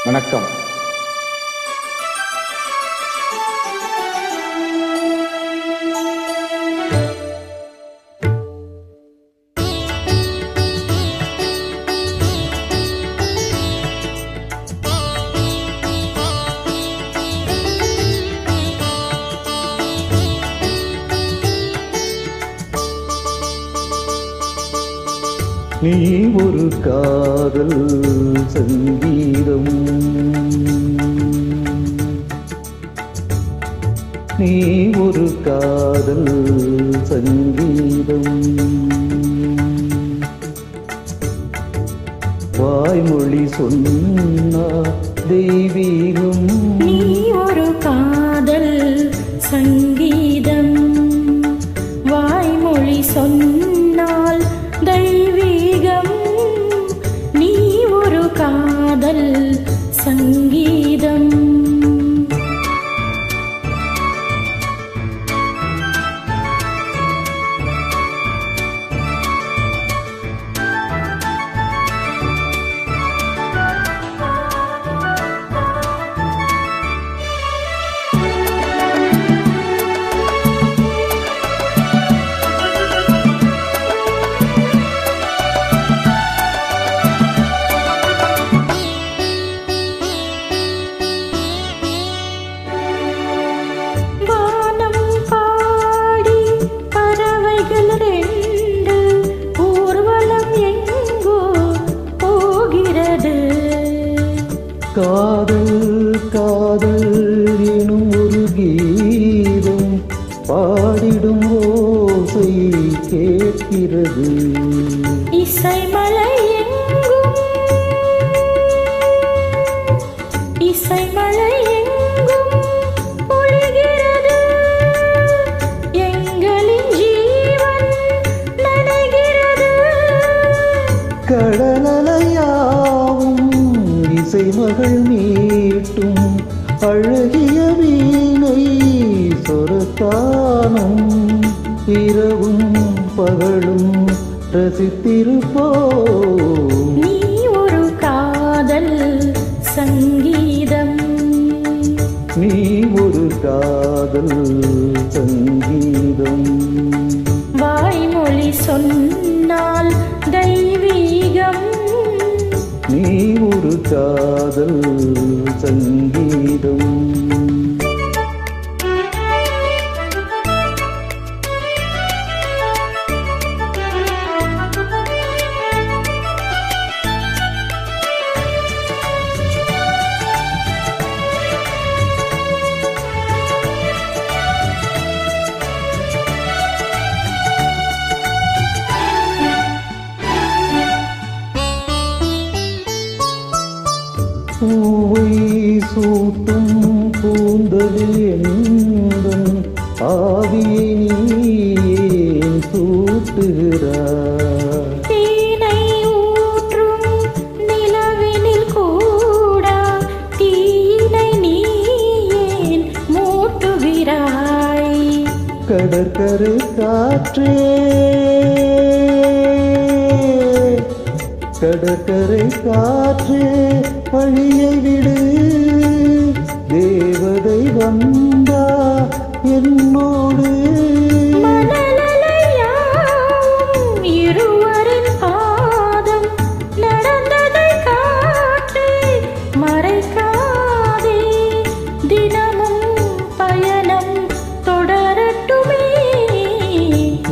வணக்கம். நீ ஒரு காதல் சங்கீதம், நீ ஒரு காதல் சங்கீதம், வாய்மொழி சொன்னா தெய்வீகம். நீ ஒரு காதல் சங்கீதம், வாய்மொழி சொன்னால் தெய்வீகம். நீ ஒரு காதல் சங்கீதம். காதல் காதல் எனும் ஒரு கீதம் பாடிடும் ஓசை கேட்கிறது. இசைமலை எங்கும், இசைமலை எங்கும் பொழிகிறது. எங்களின் ஜீவன் நனைகிறது. கடலலையாவும் இசை மகள் மீட்டும் அழகிய வீணை சொரத்தானும் இரவும் பகலும் ரசித்திருப்போம். நீ ஒரு காதல் சங்கீதம், நீ ஒரு காதல் சங்கீதம், வாய்மொழி சொன்னால் தெய்வீகம். நீ ஒரு காதல் சங்கீதம். பூவை சூட்டும் பூந்தலில் எந்தன் ஆவியை நீ ஏன் சூட்டுகிறாய்? தேனை ஊற்றும் நிலவினில் கூட தீனை நீ ஏன் மூட்டுகிறாய்? கடற்கரை காற்றே, கடற்கரை காற்றே வழியை விடு. தேவதை வந்தா என்னோடு. மணலையாவும் இருவரின் பாதம் நடந்ததை காற்றே மறைக்காதே. தினமும் பயணம் தொடரட்டுமே.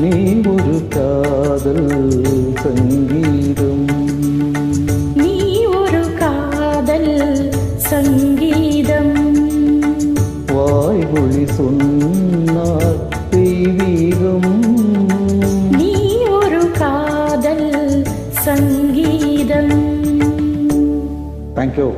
நீ ஒரு காதல் சங்கீதம், சங்கீதம், வாய்மொழி சொன்னால் தெய்வீகம். நீ ஒரு காதல் சங்கீதம். தேங்க்யூ.